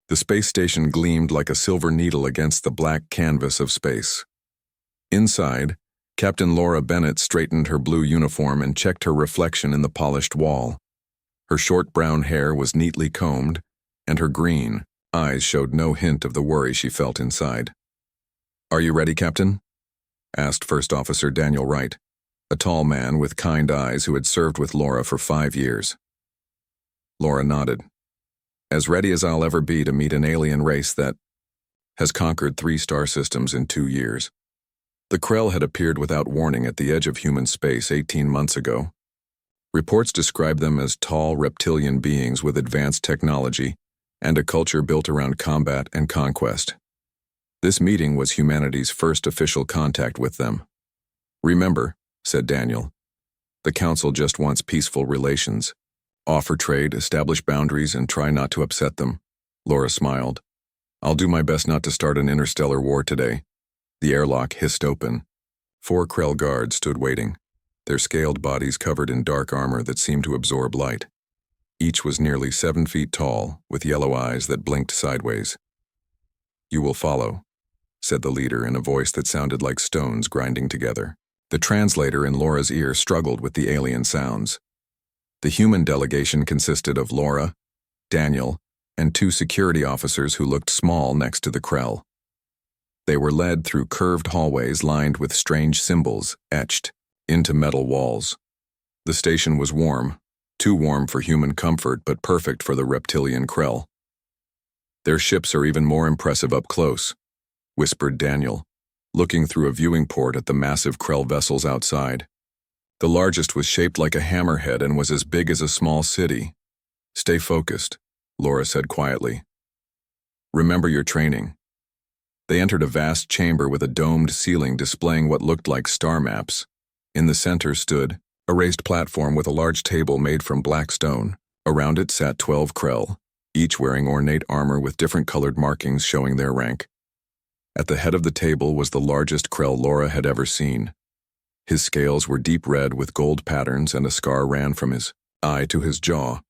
The space station gleamed like a silver needle against the black canvas of space. Inside, Captain Laura Bennett straightened her blue uniform and checked her reflection in the polished wall. Her short brown hair was neatly combed, and her green eyes showed no hint of the worry she felt inside. "Are you ready, Captain?" asked First Officer Daniel Wright, a tall man with kind eyes who had served with Laura for 5 years. Laura nodded. "As ready as I'll ever be to meet an alien race that has conquered 3 star systems in 2 years." The Krell had appeared without warning at the edge of human space 18 months ago. Reports described them as tall reptilian beings with advanced technology and a culture built around combat and conquest. This meeting was humanity's first official contact with them. "Remember," said Daniel, "the Council just wants peaceful relations. Offer trade, establish boundaries, and try not to upset them." Laura smiled. "I'll do my best not to start an interstellar war today." The airlock hissed open. 4 Krell guards stood waiting, their scaled bodies covered in dark armor that seemed to absorb light. Each was nearly 7 feet tall, with yellow eyes that blinked sideways. "You will follow," said the leader in a voice that sounded like stones grinding together. The translator in Laura's ear struggled with the alien sounds. The human delegation consisted of Laura, Daniel, and 2 security officers who looked small next to the Krell. They were led through curved hallways lined with strange symbols etched into metal walls. The station was warm, too warm for human comfort but perfect for the reptilian Krell. "Their ships are even more impressive up close," whispered Daniel, looking through a viewing port at the massive Krell vessels outside. The largest was shaped like a hammerhead and was as big as a small city. "Stay focused," Laura said quietly. "Remember your training." They entered a vast chamber with a domed ceiling displaying what looked like star maps. In the center stood a raised platform with a large table made from black stone. Around it sat 12 Krell, each wearing ornate armor with different colored markings showing their rank. At the head of the table was the largest Krell Laura had ever seen. His scales were deep red with gold patterns and a scar ran from his eye to his jaw.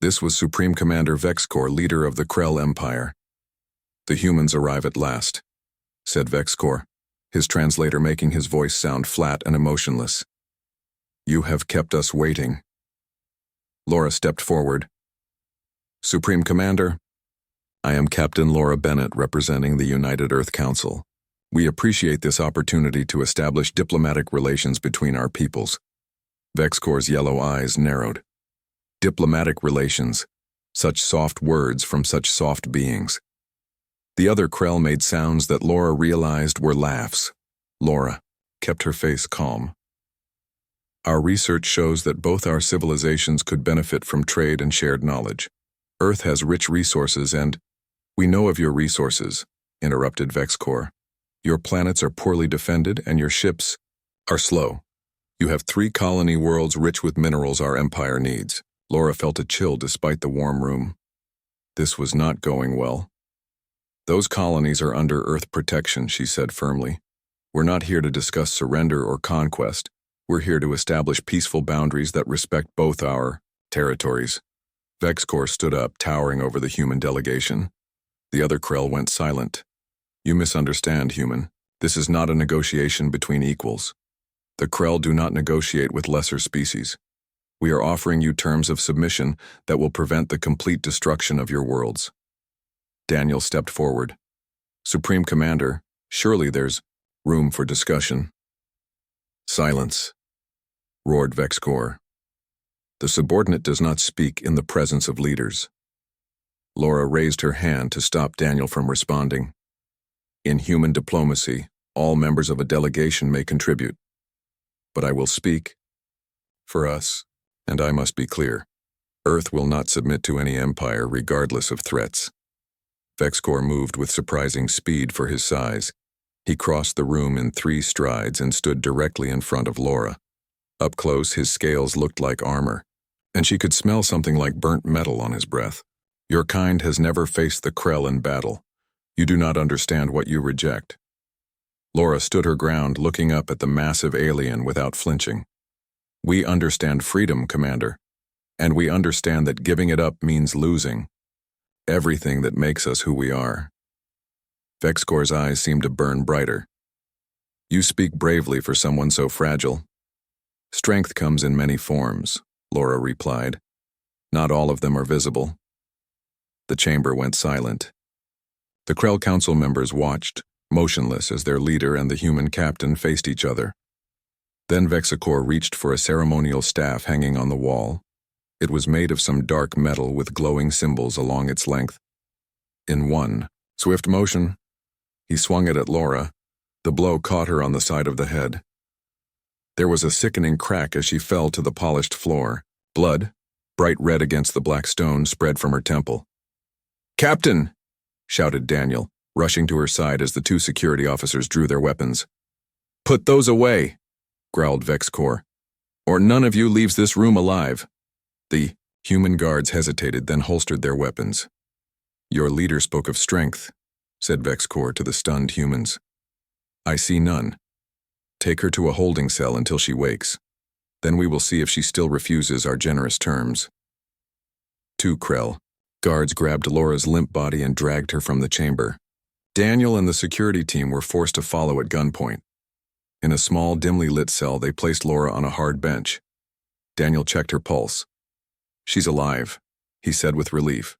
This was Supreme Commander Vexcor, leader of the Krell Empire. "The humans arrive at last," said Vexcor, his translator making his voice sound flat and emotionless. "You have kept us waiting." Laura stepped forward. "Supreme Commander, I am Captain Laura Bennett representing the United Earth Council. We appreciate this opportunity to establish diplomatic relations between our peoples." Vexcor's yellow eyes narrowed. Diplomatic relations, such soft words from such soft beings. The other Krell made sounds that Laura realized were laughs. Laura kept her face calm. "Our research shows that both our civilizations could benefit from trade and shared knowledge. Earth has rich resources and—" "We know of your resources," interrupted Vexcor. "Your planets are poorly defended and your ships are slow. You have 3 colony worlds rich with minerals our empire needs." Laura felt a chill despite the warm room. This was not going well. "Those colonies are under Earth protection," she said firmly. "We're not here to discuss surrender or conquest. We're here to establish peaceful boundaries that respect both our territories." Vexcor stood up, towering over the human delegation. The other Krell went silent. "You misunderstand, human. This is not a negotiation between equals. The Krell do not negotiate with lesser species. We are offering you terms of submission that will prevent the complete destruction of your worlds." Daniel stepped forward. "Supreme Commander, surely there's room for discussion." "Silence," roared Vexcor. "The subordinate does not speak in the presence of leaders." Laura raised her hand to stop Daniel from responding. "In human diplomacy, all members of a delegation may contribute. But I will speak for us, and I must be clear. Earth will not submit to any empire regardless of threats." Vexcor moved with surprising speed for his size. He crossed the room in 3 strides and stood directly in front of Laura. Up close, his scales looked like armor, and she could smell something like burnt metal on his breath. "Your kind has never faced the Krell in battle. You do not understand what you reject." Laura stood her ground, looking up at the massive alien without flinching. "We understand freedom, Commander, and we understand that giving it up means losing. Everything that makes us who we are. Vexcor's eyes seemed to burn brighter. You speak bravely for someone so fragile. Strength comes in many forms, Laura replied. Not all of them are visible. The chamber went silent. The Krell Council members watched, motionless as their leader and the human captain faced each other. Then Vexicor reached for a ceremonial staff hanging on the wall. It was made of some dark metal with glowing symbols along its length. In one swift motion, he swung it at Laura. The blow caught her on the side of the head. There was a sickening crack as she fell to the polished floor. Blood, bright red against the black stone, spread from her temple. "Captain!" shouted Daniel, rushing to her side as the two security officers drew their weapons. "Put those away," growled Vexcor, "or none of you leaves this room alive." The human guards hesitated, then holstered their weapons. "Your leader spoke of strength," said Vexcor to the stunned humans. "I see none. Take her to a holding cell until she wakes. Then we will see if she still refuses our generous terms." Two Krell guards grabbed Laura's limp body and dragged her from the chamber. Daniel and the security team were forced to follow at gunpoint. In a small, dimly lit cell, they placed Laura on a hard bench. Daniel checked her pulse. "She's alive," he said with relief.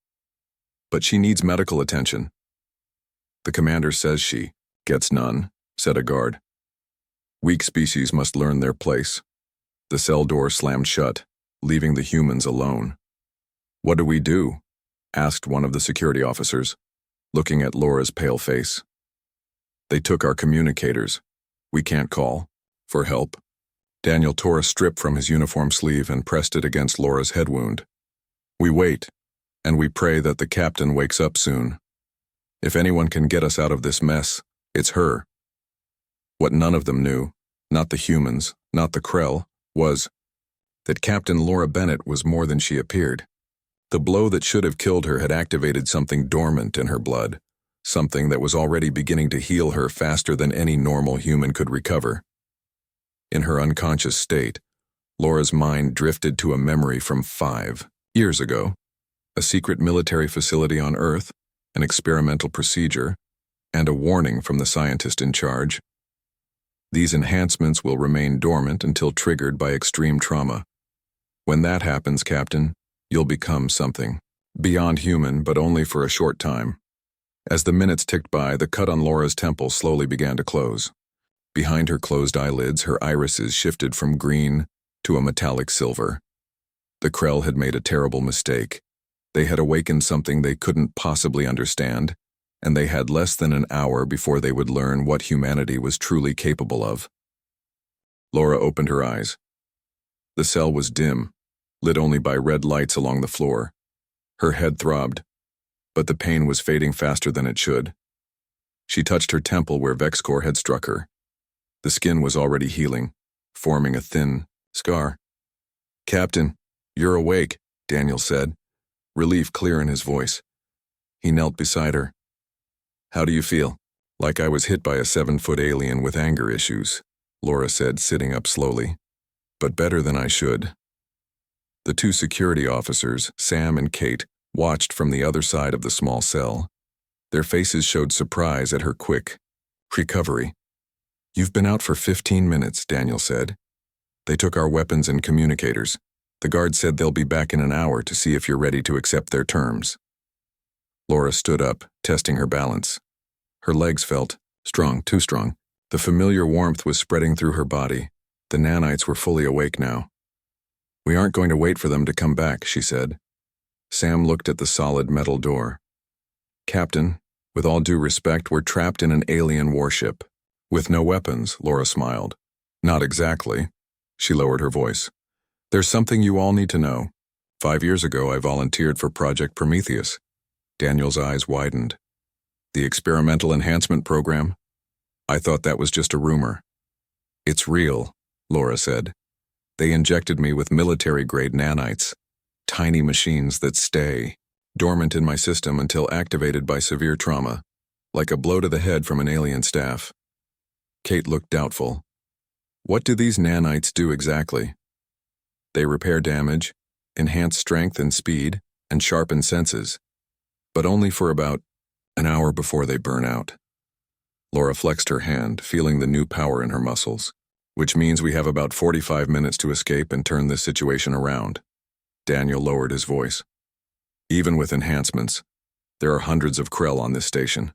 "But she needs medical attention." "The commander says she gets none," said a guard. "Weak species must learn their place." The cell door slammed shut, leaving the humans alone. "What do we do?" asked one of the security officers, looking at Laura's pale face. "They took our communicators. We can't call for help." Daniel tore a strip from his uniform sleeve and pressed it against Laura's head wound. "We wait, and we pray that the captain wakes up soon. If anyone can get us out of this mess, it's her." What none of them knew, not the humans, not the Krell, was that Captain Laura Bennett was more than she appeared. The blow that should have killed her had activated something dormant in her blood, something that was already beginning to heal her faster than any normal human could recover. In her unconscious state, Laura's mind drifted to a memory from 5 years ago, a secret military facility on Earth, an experimental procedure, and a warning from the scientist in charge. These enhancements will remain dormant until triggered by extreme trauma. When that happens, Captain, you'll become something. Beyond human, but only for a short time. As the minutes ticked by, the cut on Laura's temple slowly began to close. Behind her closed eyelids, her irises shifted from green to a metallic silver. The Krell had made a terrible mistake. They had awakened something they couldn't possibly understand, and they had less than an hour before they would learn what humanity was truly capable of. Laura opened her eyes. The cell was dim, lit only by red lights along the floor. Her head throbbed, but the pain was fading faster than it should. She touched her temple where Vexcor had struck her. The skin was already healing, forming a thin scar. "Captain, you're awake," Daniel said, relief clear in his voice. He knelt beside her. "How do you feel?" "Like I was hit by a 7-foot alien with anger issues," Laura said, sitting up slowly. "But better than I should." The two security officers, Sam and Kate, watched from the other side of the small cell. Their faces showed surprise at her quick recovery. "You've been out for 15 minutes, Daniel said. "They took our weapons and communicators. The guard said they'll be back in an hour to see if you're ready to accept their terms." Laura stood up, testing her balance. Her legs felt strong, too strong. The familiar warmth was spreading through her body. The nanites were fully awake now. "We aren't going to wait for them to come back," she said. Sam looked at the solid metal door. "Captain, with all due respect, we're trapped in an alien warship." "With no weapons," Laura smiled. "Not exactly." She lowered her voice. "There's something you all need to know. 5 years ago, I volunteered for Project Prometheus." Daniel's eyes widened. "The experimental enhancement program? I thought that was just a rumor." "It's real," Laura said. "They injected me with military-grade nanites, tiny machines that stay dormant in my system until activated by severe trauma, like a blow to the head from an alien staff." Kate looked doubtful. "What do these nanites do exactly?" "They repair damage, enhance strength and speed, and sharpen senses. but only for about an hour before they burn out. Laura flexed her hand, feeling the new power in her muscles, which means we have about 45 minutes to escape and turn this situation around. Daniel lowered his voice. Even with enhancements, there are hundreds of Krell on this station.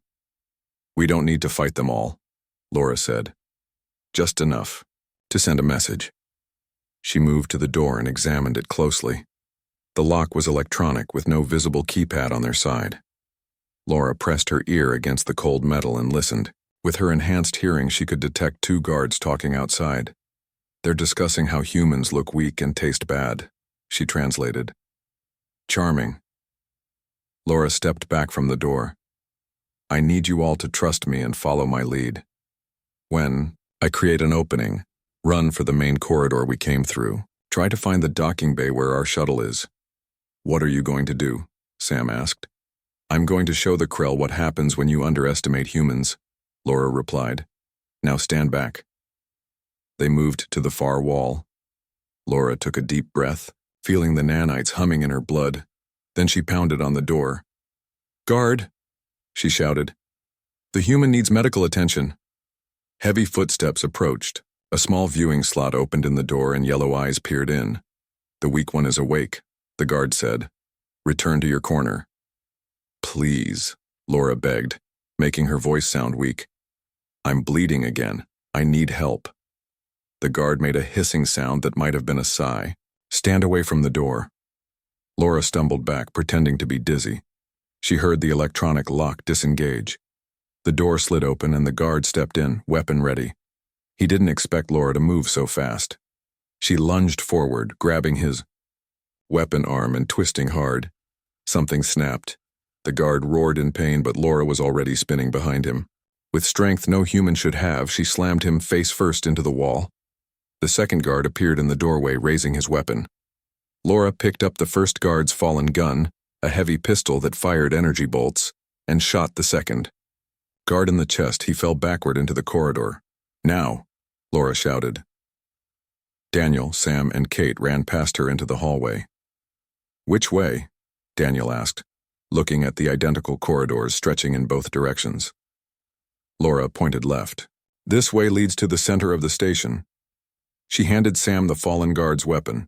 We don't need to fight them all, Laura said. Just enough to send a message. She moved to the door and examined it closely. The lock was electronic with no visible keypad on their side. Laura pressed her ear against the cold metal and listened. With her enhanced hearing, she could detect two guards talking outside. They're discussing how humans look weak and taste bad, she translated. Charming. Laura stepped back from the door. I need you all to trust me and follow my lead. When I create an opening, run for the main corridor we came through. Try to find the docking bay where our shuttle is. What are you going to do? Sam asked. I'm going to show the Krell what happens when you underestimate humans, Laura replied. Now stand back. They moved to the far wall. Laura took a deep breath, feeling the nanites humming in her blood. Then she pounded on the door. Guard, she shouted. The human needs medical attention. Heavy footsteps approached. A small viewing slot opened in the door and yellow eyes peered in. The weak one is awake, the guard said. Return to your corner. Please, Laura begged, making her voice sound weak. I'm bleeding again. I need help. The guard made a hissing sound that might have been a sigh. Stand away from the door. Laura stumbled back, pretending to be dizzy. She heard the electronic lock disengage. The door slid open and the guard stepped in, weapon ready. He didn't expect Laura to move so fast. She lunged forward, grabbing his weapon arm and twisting hard. Something snapped. The guard roared in pain, but Laura was already spinning behind him. With strength no human should have, she slammed him face first into the wall. The second guard appeared in the doorway, raising his weapon. Laura picked up the first guard's fallen gun, a heavy pistol that fired energy bolts, and shot the second. Guard in the chest, he fell backward into the corridor. Now, Laura shouted. Daniel, Sam, and Kate ran past her into the hallway. Which way? Daniel asked, looking at the identical corridors stretching in both directions. Laura pointed left. This way leads to the center of the station. She handed Sam the fallen guard's weapon.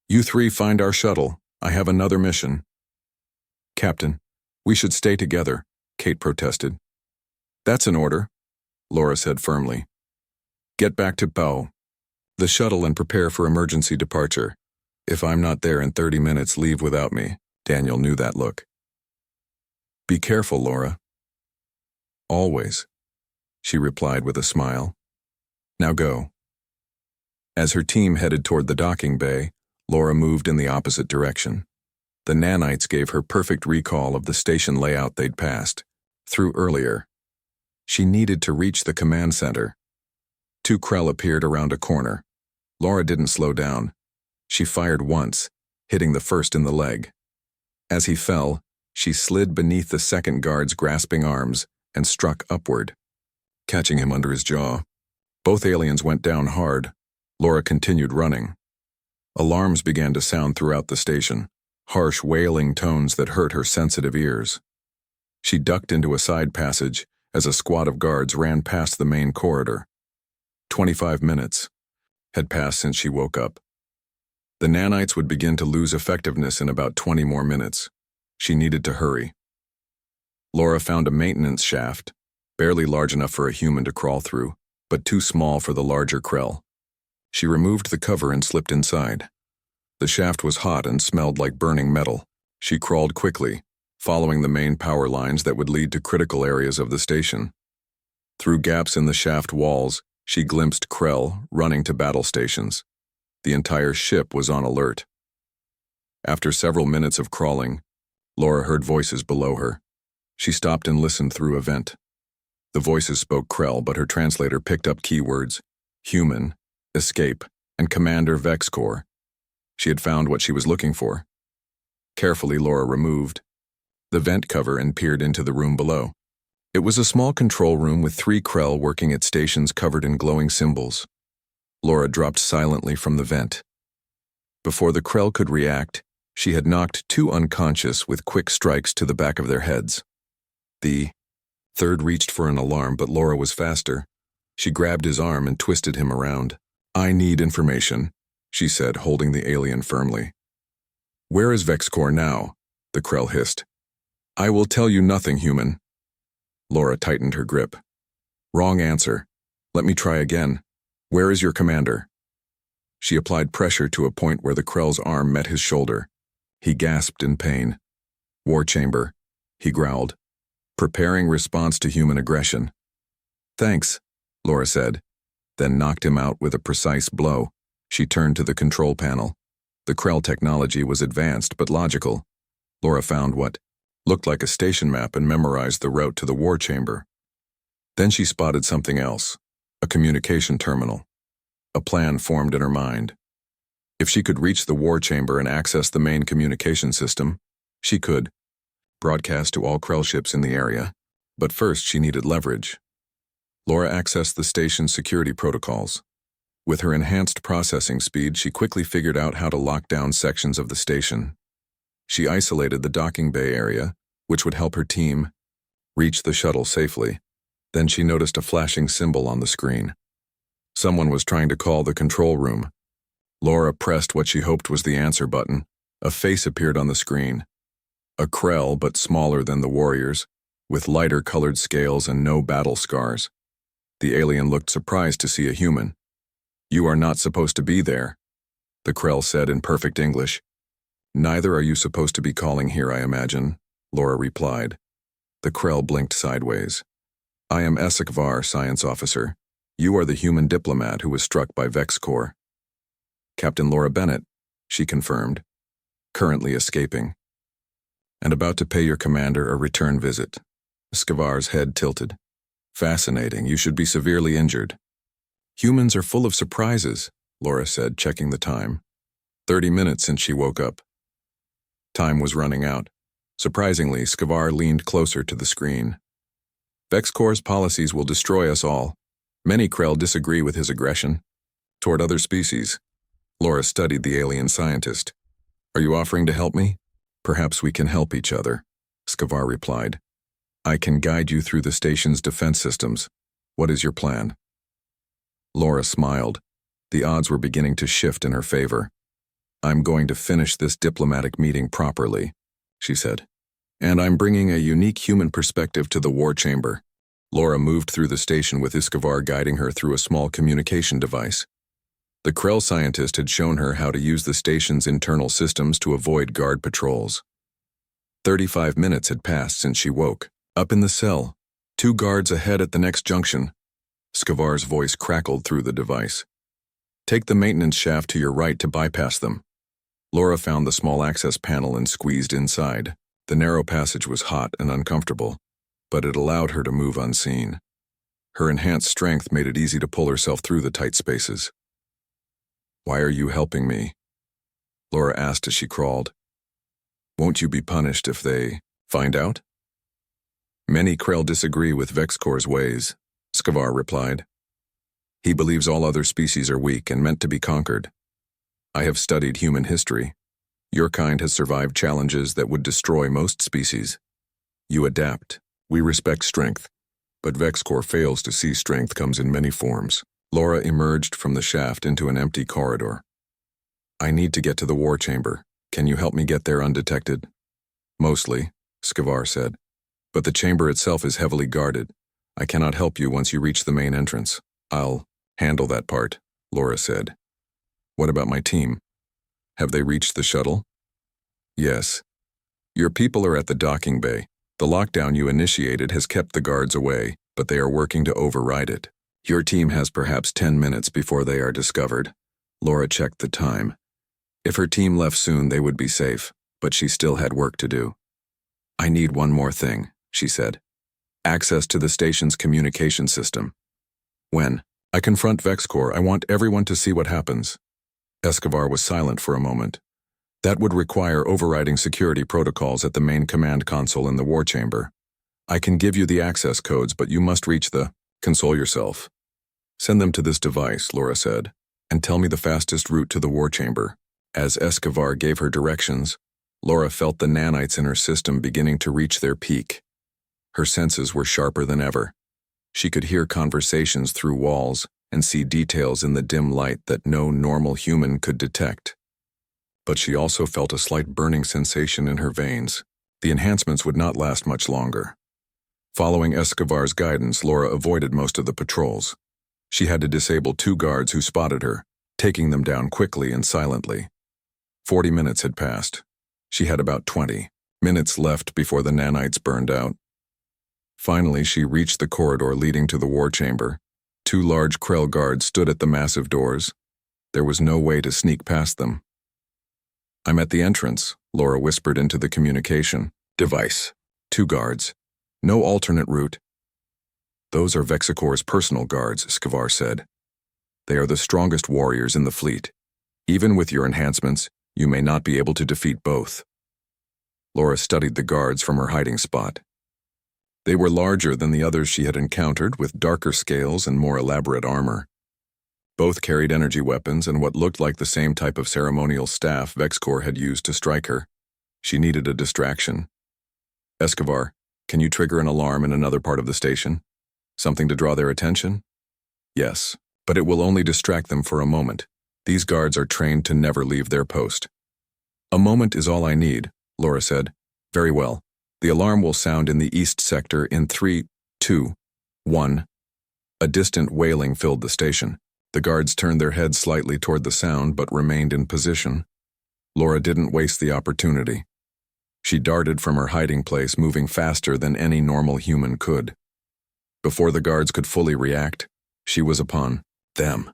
You three find our shuttle. I have another mission. Captain, we should stay together, Kate protested. That's an order, Laura said firmly. Get back to Pau, the shuttle, and prepare for emergency departure. If I'm not there in 30 minutes, leave without me. Daniel knew that look. Be careful, Laura. Always, she replied with a smile. Now go. As her team headed toward the docking bay, Laura moved in the opposite direction. The nanites gave her perfect recall of the station layout they'd passed through earlier. She needed to reach the command center. Two Krell appeared around a corner. Laura didn't slow down. She fired once, hitting the first in the leg. As he fell, she slid beneath the second guard's grasping arms and struck upward, catching him under his jaw. Both aliens went down hard. Laura continued running. Alarms began to sound throughout the station, harsh wailing tones that hurt her sensitive ears. She ducked into a side passage as a squad of guards ran past the main corridor. 25 minutes had passed since she woke up. The nanites would begin to lose effectiveness in about 20 more minutes. She needed to hurry. Laura found a maintenance shaft, barely large enough for a human to crawl through, but too small for the larger Krell. She removed the cover and slipped inside. The shaft was hot and smelled like burning metal. She crawled quickly, following the main power lines that would lead to critical areas of the station. Through gaps in the shaft walls, she glimpsed Krell running to battle stations. The entire ship was on alert. After several minutes of crawling, Laura heard voices below her. She stopped and listened through a vent. The voices spoke Krell, but her translator picked up keywords: human, escape, and Commander Vex Corps. She had found what she was looking for. Carefully, Laura removed the vent cover and peered into the room below. It was a small control room with 3 Krell working at stations covered in glowing symbols. Laura dropped silently from the vent. Before the Krell could react, She had knocked two unconscious with quick strikes to the back of their heads. The third reached for an alarm, but Laura was faster. She grabbed his arm and twisted him around. "I need information," she said, holding the alien firmly. "Where is Vexcor now?" the Krell hissed. "I will tell you nothing, human." Laura tightened her grip. "Wrong answer. Let me try again. Where is your commander?" She applied pressure to a point where the Krell's arm met his shoulder. He gasped in pain. "War chamber," he growled, preparing response to human aggression. "Thanks," Laura said, then knocked him out with a precise blow. She turned to the control panel. The Krell technology was advanced but logical. Laura found what looked like a station map and memorized the route to the war chamber. Then she spotted something else, a communication terminal. A plan formed in her mind. If she could reach the war chamber and access the main communication system, she could broadcast to all Krell ships in the area. But first she needed leverage. Laura accessed the station's security protocols. With her enhanced processing speed, she quickly figured out how to lock down sections of the station. She isolated the docking bay area, which would help her team reach the shuttle safely. Then she noticed a flashing symbol on the screen. Someone was trying to call the control room. Laura pressed what she hoped was the answer button. A face appeared on the screen. A Krell, but smaller than the warriors, with lighter colored scales and no battle scars. The alien looked surprised to see a human. "You are not supposed to be there," the Krell said in perfect English. "Neither are you supposed to be calling here, I imagine," Laura replied. The Krell blinked sideways. "I am HFY Science Officer. You are the human diplomat who was struck by Vexcor." "Captain Laura Bennett," she confirmed, "currently escaping. And about to pay your commander a return visit." HFY's head tilted. "Fascinating. You should be severely injured." "Humans are full of surprises," Laura said, checking the time. 30 minutes since she woke up. Time was running out. Surprisingly, HFY leaned closer to the screen. "Vexcor's policies will destroy us all. Many Krell disagree with his aggression toward other species." Laura studied the alien scientist. "Are you offering to help me?" "Perhaps we can help each other," HFY replied. "I can guide you through the station's defense systems. What is your plan?" Laura smiled. The odds were beginning to shift in her favor. "I'm going to finish this diplomatic meeting properly," she said. "And I'm bringing a unique human perspective to the war chamber." Laura moved through the station with HFY guiding her through a small communication device. The Krell scientist had shown her how to use the station's internal systems to avoid guard patrols. 35 minutes had passed since she woke. Up in the cell, 2 guards ahead at the next junction. HFY's voice crackled through the device. "Take the maintenance shaft to your right to bypass them." Laura found the small access panel and squeezed inside. The narrow passage was hot and uncomfortable, but it allowed her to move unseen. Her enhanced strength made it easy to pull herself through the tight spaces. "Why are you helping me?" Laura asked as she crawled. "Won't you be punished if they find out?" "Many Krell disagree with Vexcor's ways," HFY replied. "He believes all other species are weak and meant to be conquered. I have studied human history. Your kind has survived challenges that would destroy most species. You adapt. We respect strength, but Vexcor fails to see strength comes in many forms." Laura emerged from the shaft into an empty corridor. "I need to get to the war chamber. Can you help me get there undetected?" "Mostly," HFY said, "but the chamber itself is heavily guarded. I cannot help you once you reach the main entrance." "I'll handle that part," Laura said. "What about my team? Have they reached the shuttle?" "Yes. Your people are at the docking bay. The lockdown you initiated has kept the guards away, but they are working to override it. Your team has perhaps 10 minutes before they are discovered." Laura checked the time. If her team left soon, they would be safe, but she still had work to do. "I need one more thing," she said. "Access to the station's communication system. When I confront Vexcor, I want everyone to see what happens." HFY was silent for a moment. "That would require overriding security protocols at the main command console in the war chamber. I can give you the access codes, but you must reach the console yourself. Send them to this device," Laura said, "and tell me the fastest route to the war chamber." As Escobar gave her directions, Laura felt the nanites in her system beginning to reach their peak. Her senses were sharper than ever. She could hear conversations through walls and see details in the dim light that no normal human could detect. But she also felt a slight burning sensation in her veins. The enhancements would not last much longer. Following Escobar's guidance, Laura avoided most of the patrols. She had to disable 2 guards who spotted her, taking them down quickly and silently. 40 minutes had passed. She had about 20 minutes left before the nanites burned out. Finally, she reached the corridor leading to the war chamber. 2 large Krell guards stood at the massive doors. There was no way to sneak past them. "I'm at the entrance," Laura whispered into the communication device. 2 guards. "No alternate route." "Those are Vexacor's personal guards," Skavar said. "They are the strongest warriors in the fleet. Even with your enhancements, you may not be able to defeat both." Laura studied the guards from her hiding spot. They were larger than the others she had encountered, with darker scales and more elaborate armor. Both carried energy weapons and what looked like the same type of ceremonial staff Vexcor had used to strike her. She needed a distraction. "Escobar, can you trigger an alarm in another part of the station? Something to draw their attention?" "Yes, but it will only distract them for a moment. These guards are trained to never leave their post." "A moment is all I need," Laura said. "Very well. The alarm will sound in the east sector in 3, 2, 1. A distant wailing filled the station. The guards turned their heads slightly toward the sound but remained in position. Laura didn't waste the opportunity. She darted from her hiding place, moving faster than any normal human could. Before the guards could fully react, she was upon them.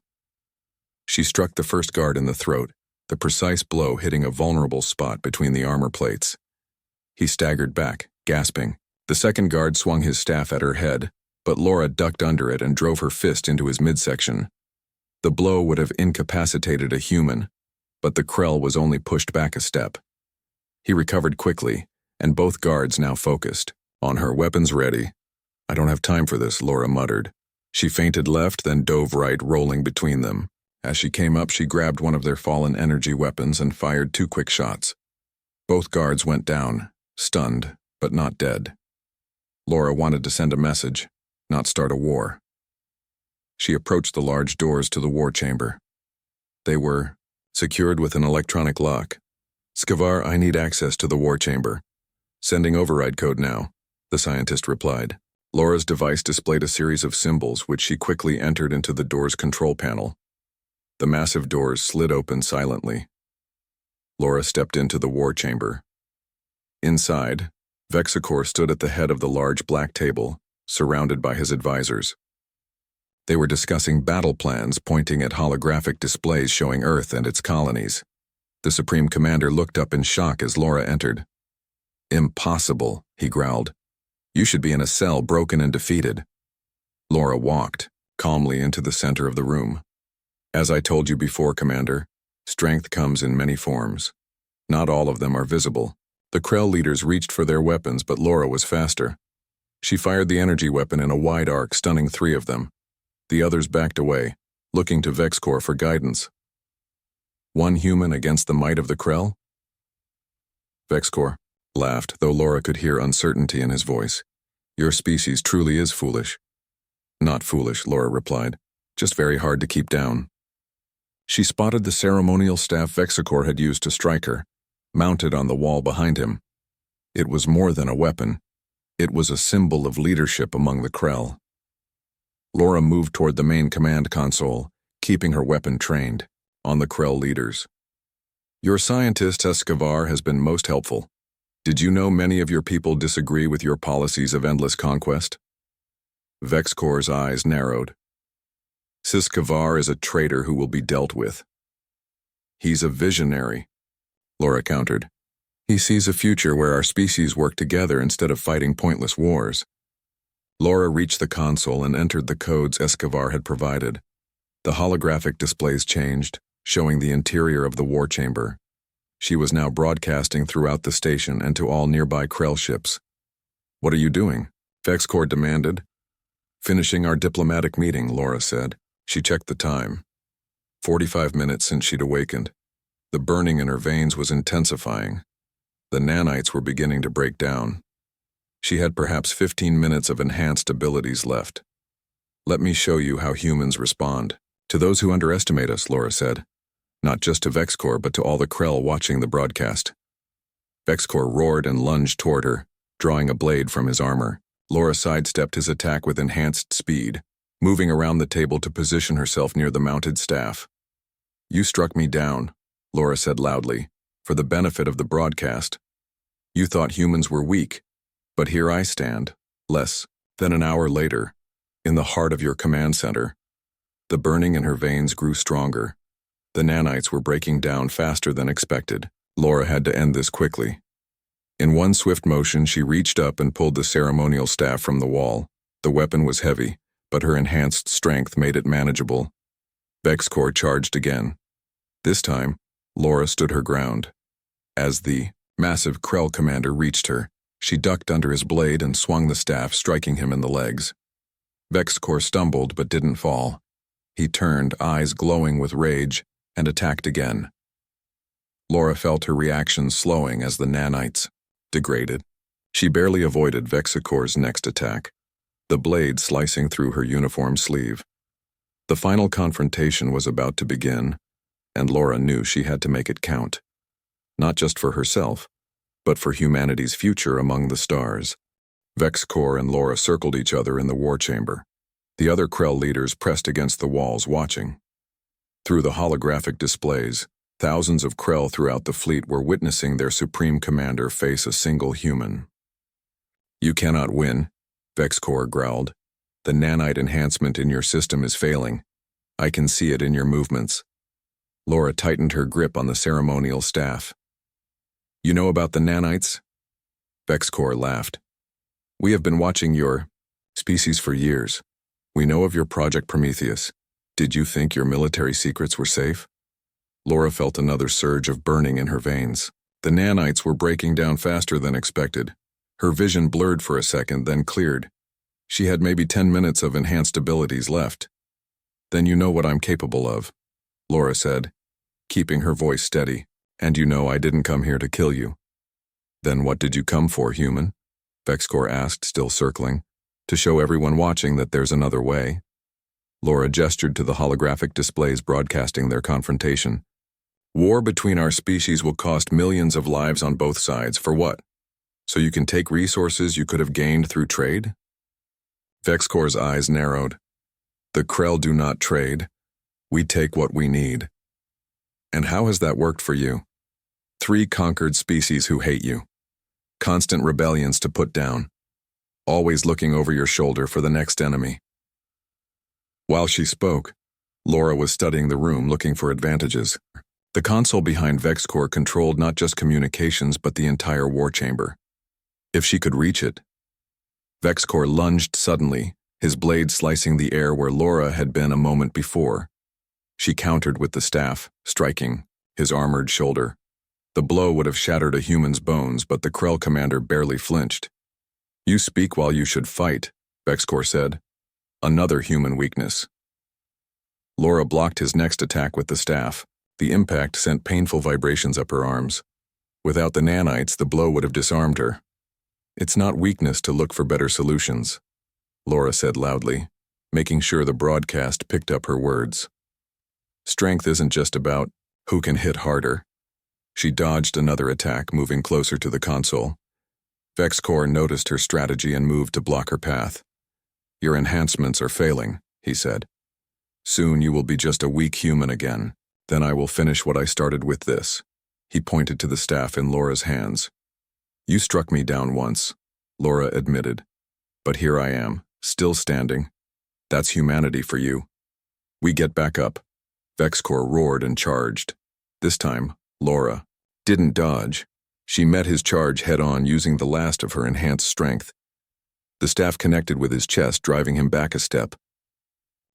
She struck the first guard in the throat, the precise blow hitting a vulnerable spot between the armor plates. He staggered back, gasping. The second guard swung his staff at her head, but Laura ducked under it and drove her fist into his midsection. The blow would have incapacitated a human, but the Krell was only pushed back a step. He recovered quickly, and both guards now focused, on her, weapons ready. "I don't have time for this," Laura muttered. She feinted left, then dove right, rolling between them. As she came up, she grabbed one of their fallen energy weapons and fired 2 quick shots. Both guards went down, stunned, but not dead. Laura wanted to send a message, not start a war. She approached the large doors to the war chamber. They were secured with an electronic lock. "Skavar, I need access to the war chamber." "Sending override code now," the scientist replied. Laura's device displayed a series of symbols which she quickly entered into the door's control panel. The massive doors slid open silently. Laura stepped into the war chamber. Inside, Vexacor stood at the head of the large black table, surrounded by his advisors. They were discussing battle plans, pointing at holographic displays showing Earth and its colonies. The Supreme Commander looked up in shock as Laura entered. "Impossible," he growled. "You should be in a cell, broken and defeated." Laura walked calmly into the center of the room. "As I told you before, Commander, strength comes in many forms. Not all of them are visible." The Krell leaders reached for their weapons, but Laura was faster. She fired the energy weapon in a wide arc, stunning 3 of them. The others backed away, looking to Vexcor for guidance. "One human against the might of the Krell?" Vexcor laughed, though Laura could hear uncertainty in his voice. "Your species truly is foolish." "Not foolish," Laura replied. "Just very hard to keep down." She spotted the ceremonial staff Vexacor had used to strike her, mounted on the wall behind him. It was more than a weapon. It was a symbol of leadership among the Krell. Laura moved toward the main command console, keeping her weapon trained on the Krell leaders. "Your scientist, Escobar, has been most helpful. Did you know many of your people disagree with your policies of endless conquest?" Vexcor's eyes narrowed. "Siskavar is a traitor who will be dealt with." "He's a visionary," Laura countered. "He sees a future where our species work together instead of fighting pointless wars." Laura reached the console and entered the codes Escobar had provided. The holographic displays changed, showing the interior of the war chamber. She was now broadcasting throughout the station and to all nearby Krell ships. "What are you doing?" Vexcor demanded. "Finishing our diplomatic meeting," Laura said. She checked the time. 45 minutes since she'd awakened. The burning in her veins was intensifying. The nanites were beginning to break down. She had perhaps 15 minutes of enhanced abilities left. "Let me show you how humans respond. To those who underestimate us," Laura said. Not just to Vexcor, but to all the Krell watching the broadcast. Vexcor roared and lunged toward her, drawing a blade from his armor. Laura sidestepped his attack with enhanced speed, moving around the table to position herself near the mounted staff. "You struck me down," Laura said loudly, for the benefit of the broadcast. "You thought humans were weak, but here I stand, less than an hour later, in the heart of your command center." The burning in her veins grew stronger. The nanites were breaking down faster than expected. Laura had to end this quickly. In one swift motion, she reached up and pulled the ceremonial staff from the wall. The weapon was heavy, but her enhanced strength made it manageable. Vexcor charged again. This time, Laura stood her ground. As the massive Krell commander reached her, she ducked under his blade and swung the staff, striking him in the legs. Vexcor stumbled but didn't fall. He turned, eyes glowing with rage, and attacked again. Laura felt her reaction slowing as the nanites degraded. She barely avoided Vexicor's next attack, the blade slicing through her uniform sleeve. The final confrontation was about to begin, and Laura knew she had to make it count. Not just for herself, but for humanity's future among the stars. Vexcor and Laura circled each other in the war chamber. The other Krell leaders pressed against the walls watching. Through the holographic displays, thousands of Krell throughout the fleet were witnessing their supreme commander face a single human. "You cannot win," Vexcor growled. "The nanite enhancement in your system is failing. I can see it in your movements." Laura tightened her grip on the ceremonial staff. "You know about the nanites?" Vexcor laughed. "We have been watching your species for years. We know of your Project Prometheus. Did you think your military secrets were safe?" Laura felt another surge of burning in her veins. The nanites were breaking down faster than expected. Her vision blurred for a second, then cleared. She had maybe 10 minutes of enhanced abilities left. "Then you know what I'm capable of," Laura said, keeping her voice steady. "And you know I didn't come here to kill you." "Then what did you come for, human?" Vexcor asked, still circling. "To show everyone watching that there's another way." Laura gestured to the holographic displays broadcasting their confrontation. "War between our species will cost millions of lives on both sides. For what? So you can take resources you could have gained through trade?" Vexcor's eyes narrowed. "The Krell do not trade. We take what we need." "And how has that worked for you? 3 conquered species who hate you. Constant rebellions to put down. Always looking over your shoulder for the next enemy." While she spoke, Laura was studying the room, looking for advantages. The console behind Vexcor controlled not just communications but the entire war chamber. If she could reach it. Vexcor lunged suddenly, his blade slicing the air where Laura had been a moment before. She countered with the staff, striking his armored shoulder. The blow would have shattered a human's bones, but the Krell commander barely flinched. "You speak while you should fight," Vexcor said. Another human weakness. Laura blocked his next attack with the staff. The impact sent painful vibrations up her arms. Without the nanites, the blow would have disarmed her. "It's not weakness to look for better solutions," Laura said loudly, making sure the broadcast picked up her words. "Strength isn't just about who can hit harder." She dodged another attack, moving closer to the console. Vexcor noticed her strategy and moved to block her path. "Your enhancements are failing," he said. "Soon you will be just a weak human again. Then I will finish what I started with this." He pointed to the staff in Laura's hands. "You struck me down once," Laura admitted. "But here I am, still standing. That's humanity for you." "We get back up." Vexcor roared and charged. This time, Laura didn't dodge. She met his charge head-on, using the last of her enhanced strength. The staff connected with his chest, driving him back a step.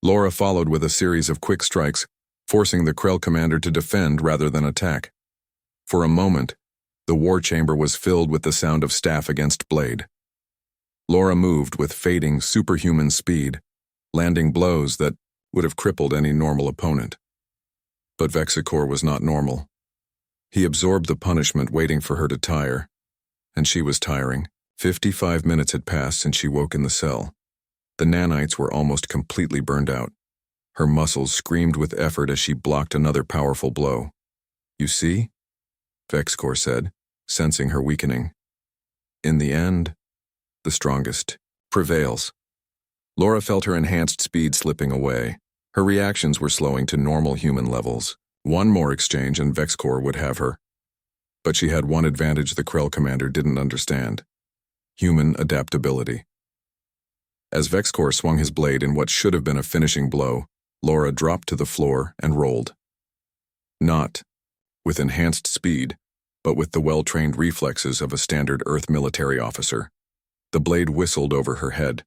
Laura followed with a series of quick strikes, forcing the Krell commander to defend rather than attack. For a moment, the war chamber was filled with the sound of staff against blade. Laura moved with fading superhuman speed, landing blows that would have crippled any normal opponent. But Vexcor was not normal. He absorbed the punishment, waiting for her to tire. And she was tiring. 55 minutes had passed since she woke in the cell. The nanites were almost completely burned out. Her muscles screamed with effort as she blocked another powerful blow. "You see?" Vexcor said, sensing her weakening. "In the end, the strongest prevails." Laura felt her enhanced speed slipping away. Her reactions were slowing to normal human levels. One more exchange and Vexcor would have her. But she had one advantage the Krell commander didn't understand: human adaptability. As Vexcor swung his blade in what should have been a finishing blow, Laura dropped to the floor and rolled. Not with enhanced speed, but with the well-trained reflexes of a standard Earth military officer. The blade whistled over her head.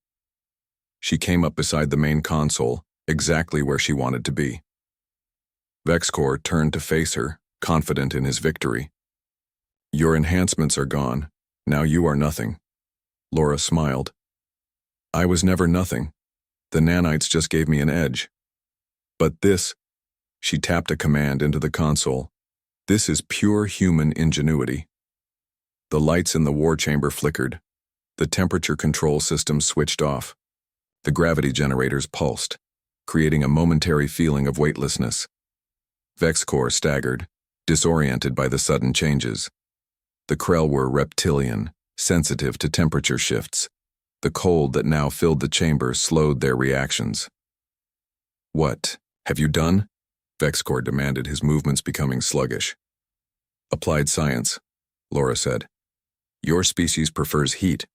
She came up beside the main console, exactly where she wanted to be. Vexcor turned to face her, confident in his victory. "Your enhancements are gone. Now you are nothing." Laura smiled. "I was never nothing. The nanites just gave me an edge. But this," she tapped a command into the console, "this is pure human ingenuity." The lights in the war chamber flickered. The temperature control system switched off. The gravity generators pulsed, creating a momentary feeling of weightlessness. Vexcor staggered, disoriented by the sudden changes. The Krell were reptilian, sensitive to temperature shifts. The cold that now filled the chamber slowed their reactions. "What have you done?" Vexcor demanded, his movements becoming sluggish. "Applied science," Laura said. "Your species prefers heat.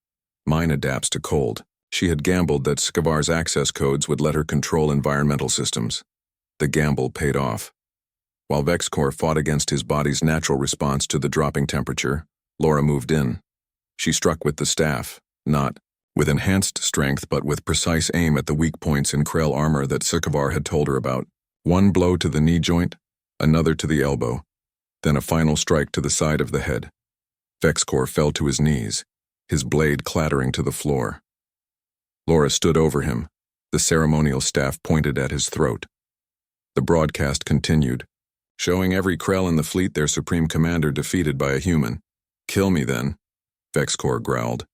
Mine adapts to cold." She had gambled that Skavar's access codes would let her control environmental systems. The gamble paid off. While Vexcor fought against his body's natural response to the dropping temperature, Laura moved in. She struck with the staff, not with enhanced strength but with precise aim at the weak points in Krell armor that Skavar had told her about. One blow to the knee joint, another to the elbow, then a final strike to the side of the head. Vexcor fell to his knees, his blade clattering to the floor. Laura stood over him, the ceremonial staff pointed at his throat. The broadcast continued, showing every Krell in the fleet their supreme commander defeated by a human. "Kill me then," Vexcor growled.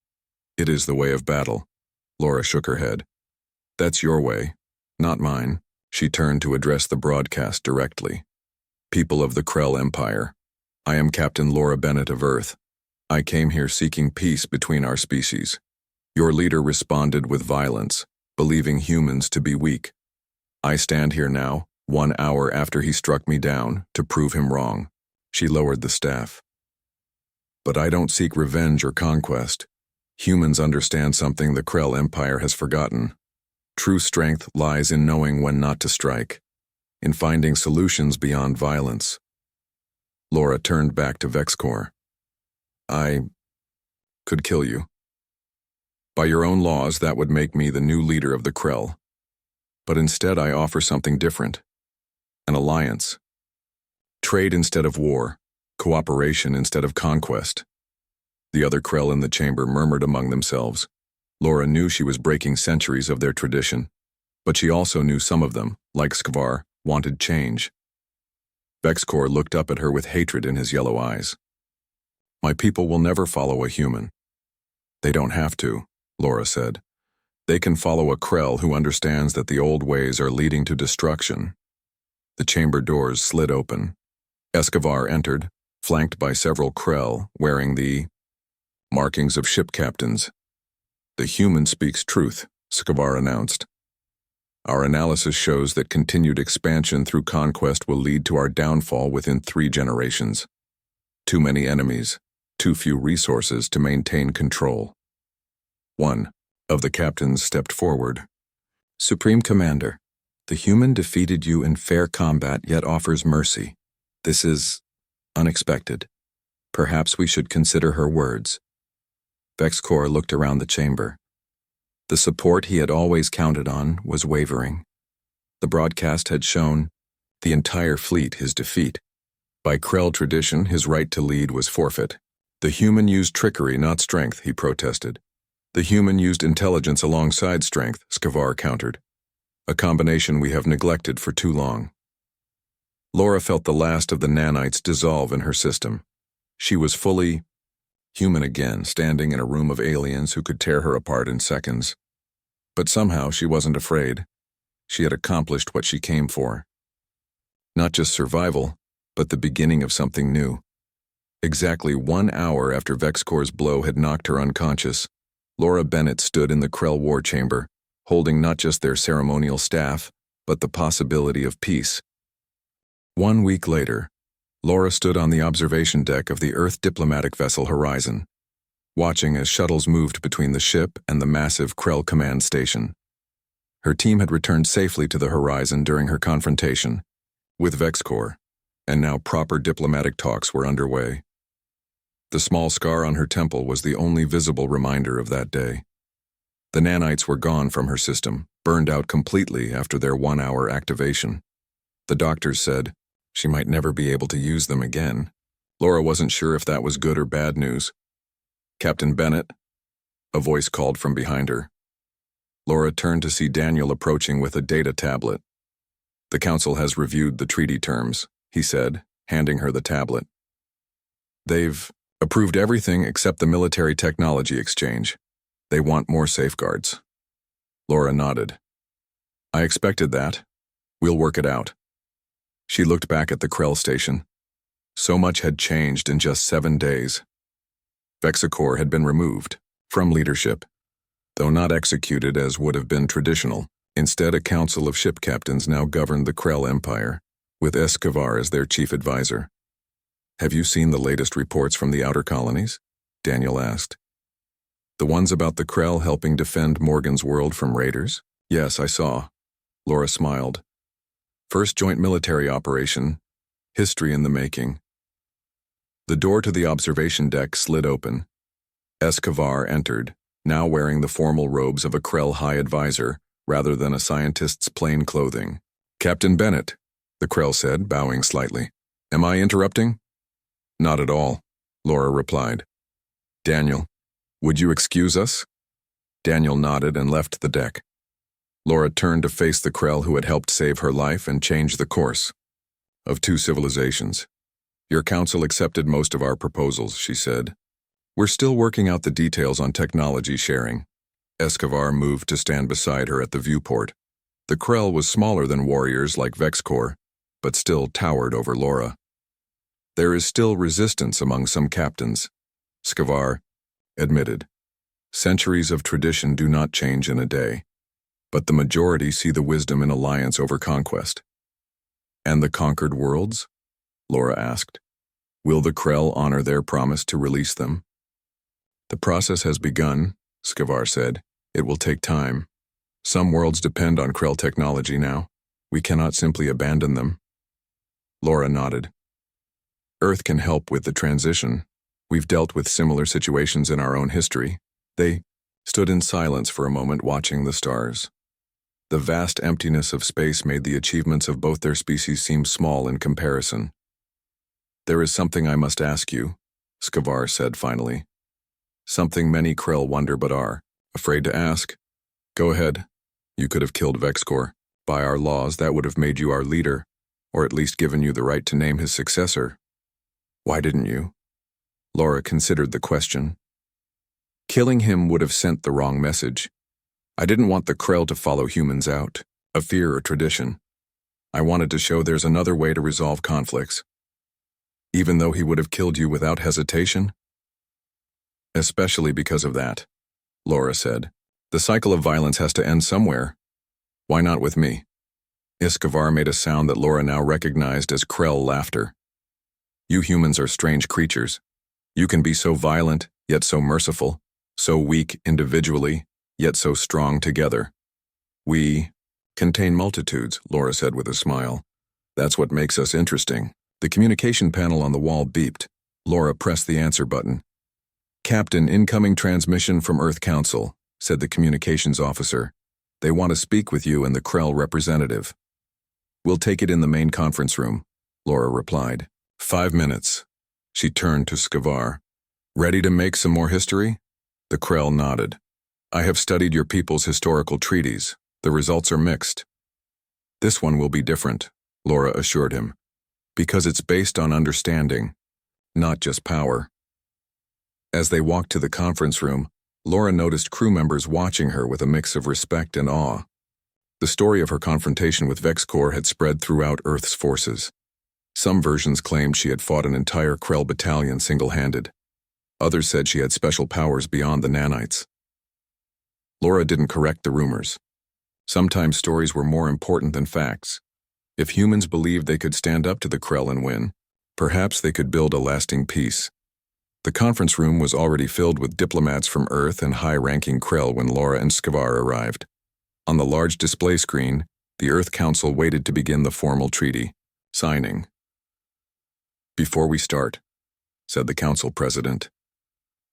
"It is the way of battle." Laura shook her head. "That's your way, not mine." She turned to address the broadcast directly. "People of the Krell Empire, I am Captain Laura Bennett of Earth. I came here seeking peace between our species. Your leader responded with violence, believing humans to be weak. I stand here now, 1 hour after he struck me down, to prove him wrong." She lowered the staff. "But I don't seek revenge or conquest. Humans understand something the Krell Empire has forgotten. True strength lies in knowing when not to strike, in finding solutions beyond violence." Laura turned back to Vexcor. "I could kill you. By your own laws, that would make me the new leader of the Krell. But instead I offer something different. An alliance. Trade instead of war. Cooperation instead of conquest." The other Krell in the chamber murmured among themselves. Laura knew she was breaking centuries of their tradition, but she also knew some of them, like Skavar, wanted change. Vexcor looked up at her with hatred in his yellow eyes. "My people will never follow a human." "They don't have to," Laura said. "They can follow a Krell who understands that the old ways are leading to destruction." The chamber doors slid open. Eskavar entered, flanked by several Krell wearing the markings of ship captains. "The human speaks truth," Skavar announced. "Our analysis shows that continued expansion through conquest will lead to our downfall within 3 generations. Too many enemies, too few resources to maintain control." One of the captains stepped forward. "Supreme Commander, the human defeated you in fair combat yet offers mercy. This is unexpected. Perhaps we should consider her words." Vexcor looked around the chamber. The support he had always counted on was wavering. The broadcast had shown the entire fleet his defeat. By Krell tradition, his right to lead was forfeit. "The human used trickery, not strength," he protested. "The human used intelligence alongside strength," Skavar countered. "A combination we have neglected for too long." Laura felt the last of the nanites dissolve in her system. She was fully human again, standing in a room of aliens who could tear her apart in seconds. But somehow she wasn't afraid. She had accomplished what she came for. Not just survival, but the beginning of something new. Exactly 1 hour after Vexcor's blow had knocked her unconscious, Laura Bennett stood in the Krell war chamber, holding not just their ceremonial staff, but the possibility of peace. 1 week later, Laura stood on the observation deck of the Earth diplomatic vessel Horizon, watching as shuttles moved between the ship and the massive Krell command station. Her team had returned safely to the Horizon during her confrontation with Vexcor, and now proper diplomatic talks were underway. The small scar on her temple was the only visible reminder of that day. The nanites were gone from her system, burned out completely after their 1-hour activation. The doctors said she might never be able to use them again. Laura wasn't sure if that was good or bad news. "Captain Bennett?" A voice called from behind her. Laura turned to see Daniel approaching with a data tablet. "The Council has reviewed the treaty terms," he said, handing her the tablet. "They've approved everything except the military technology exchange. They want more safeguards." Laura nodded. "I expected that. We'll work it out." She looked back at the Krell station. So much had changed in just 7 days. Vexicor had been removed from leadership, though not executed as would have been traditional. Instead, a council of ship captains now governed the Krell Empire, with Escobar as their chief advisor. "Have you seen the latest reports from the outer colonies?" Daniel asked. "The ones about the Krell helping defend Morgan's world from raiders?" "Yes, I saw." Laura smiled. "First joint military operation, history in the making." The door to the observation deck slid open. Escobar entered, now wearing the formal robes of a Krell High Advisor rather than a scientist's plain clothing. "Captain Bennett," the Krell said, bowing slightly. "Am I interrupting?" "Not at all," Laura replied. "Daniel, would you excuse us?" Daniel nodded and left the deck. Laura turned to face the Krell who had helped save her life and change the course of 2 civilizations. "Your council accepted most of our proposals," she said. "We're still working out the details on technology sharing." Escobar moved to stand beside her at the viewport. The Krell was smaller than warriors like Vexcor, but still towered over Laura. "There is still resistance among some captains," Scavar admitted. "Centuries of tradition do not change in a day, but the majority see the wisdom in alliance over conquest." "And the conquered worlds?" Laura asked. "Will the Krell honor their promise to release them?" "The process has begun," Scavar said. "It will take time. Some worlds depend on Krell technology now. We cannot simply abandon them." Laura nodded. "Earth can help with the transition. We've dealt with similar situations in our own history." They stood in silence for a moment, watching the stars. The vast emptiness of space made the achievements of both their species seem small in comparison. "There is something I must ask you," Scavar said finally. "Something many Krell wonder but are afraid to ask." "Go ahead." "You could have killed Vexcor. By our laws, that would have made you our leader, or at least given you the right to name his successor. Why didn't you?" Laura considered the question. "Killing him would have sent the wrong message. I didn't want the Krell to follow humans out, a fear or tradition. I wanted to show there's another way to resolve conflicts." "Even though he would have killed you without hesitation?" "Especially because of that," Laura said. "The cycle of violence has to end somewhere. Why not with me?" Escobar made a sound that Laura now recognized as Krell laughter. "You humans are strange creatures. You can be so violent, yet so merciful, so weak individually, yet so strong together." "We contain multitudes," Laura said with a smile. "That's what makes us interesting." The communication panel on the wall beeped. Laura pressed the answer button. "Captain, incoming transmission from Earth Council," said the communications officer. "They want to speak with you and the Krell representative." "We'll take it in the main conference room," Laura replied. 5 minutes. She turned to Scavar. "Ready to make some more history?" The Krell nodded. "I have studied your people's historical treaties. The results are mixed." "This one will be different," Laura assured him. Because it's based on understanding, not just power. As they walked to the conference room, Laura noticed crew members watching her with a mix of respect and awe. The story of her confrontation with VexCorp had spread throughout Earth's forces. Some versions claimed she had fought an entire Krell battalion single-handed. Others said she had special powers beyond the nanites. Laura didn't correct the rumors. Sometimes stories were more important than facts. If humans believed they could stand up to the Krell and win, perhaps they could build a lasting peace. The conference room was already filled with diplomats from Earth and high-ranking Krell when Laura and Skavar arrived. On the large display screen, the Earth Council waited to begin the formal treaty, signing. "Before we start," said the Council President,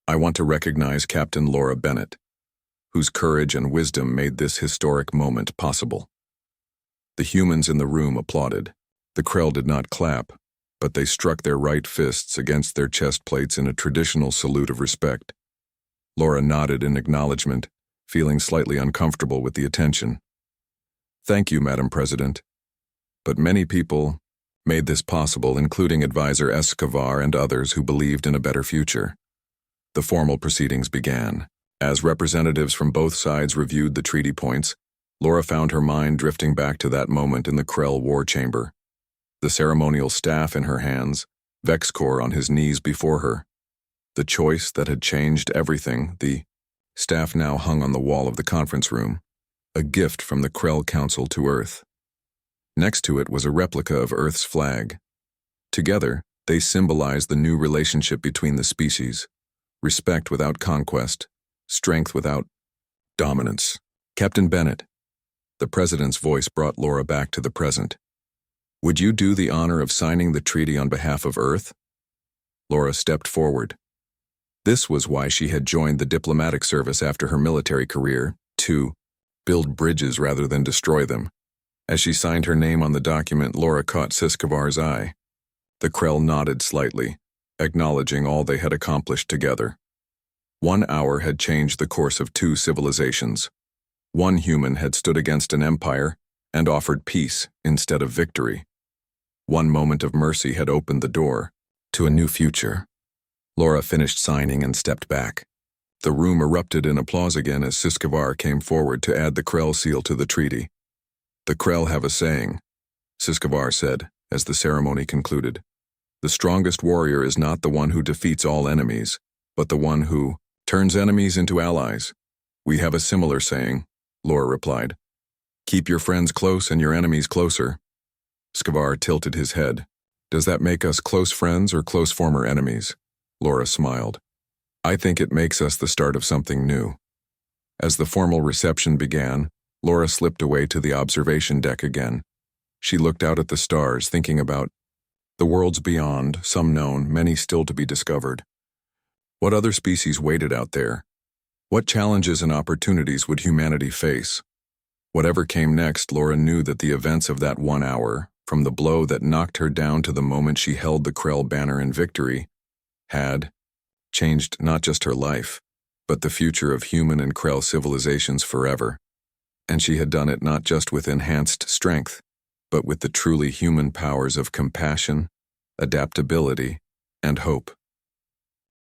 "I want to recognize Captain Laura Bennett, whose courage and wisdom made this historic moment possible." The humans in the room applauded. The Krell did not clap, but they struck their right fists against their chest plates in a traditional salute of respect. Laura nodded in acknowledgement, feeling slightly uncomfortable with the attention. "Thank you, Madam President. But many people made this possible, including Advisor Skavar and others who believed in a better future." The formal proceedings began. As representatives from both sides reviewed the treaty points, Laura found her mind drifting back to that moment in the Krell war chamber. The ceremonial staff in her hands, VexCorp on his knees before her. The choice that had changed everything, the staff now hung on the wall of the conference room, a gift from the Krell Council to Earth. Next to it was a replica of Earth's flag. Together, they symbolized the new relationship between the species: respect without conquest, strength without dominance. "Captain Bennett," the President's voice brought Laura back to the present. "Would you do the honor of signing the treaty on behalf of Earth?" Laura stepped forward. This was why she had joined the diplomatic service after her military career, to build bridges rather than destroy them. As she signed her name on the document, Laura caught Siskavar's eye. The Krell nodded slightly, acknowledging all they had accomplished together. 1 hour had changed the course of 2 civilizations. One human had stood against an empire and offered peace instead of victory. One moment of mercy had opened the door to a new future. Laura finished signing and stepped back. The room erupted in applause again as Siskavar came forward to add the Krell seal to the treaty. "The Krell have a saying," Siskavar said as the ceremony concluded. "The strongest warrior is not the one who defeats all enemies, but the one who turns enemies into allies." "We have a similar saying," Laura replied. "Keep your friends close and your enemies closer." Skavar tilted his head. "Does that make us close friends or close former enemies?" Laura smiled. "I think it makes us the start of something new." As the formal reception began, Laura slipped away to the observation deck again. She looked out at the stars, thinking about the worlds beyond, some known, many still to be discovered. What other species waited out there? What challenges and opportunities would humanity face? Whatever came next, Laura knew that the events of that 1 hour, from the blow that knocked her down to the moment she held the Krell banner in victory, had changed not just her life, but the future of human and Krell civilizations forever. And she had done it not just with enhanced strength, but with the truly human powers of compassion, adaptability, and hope.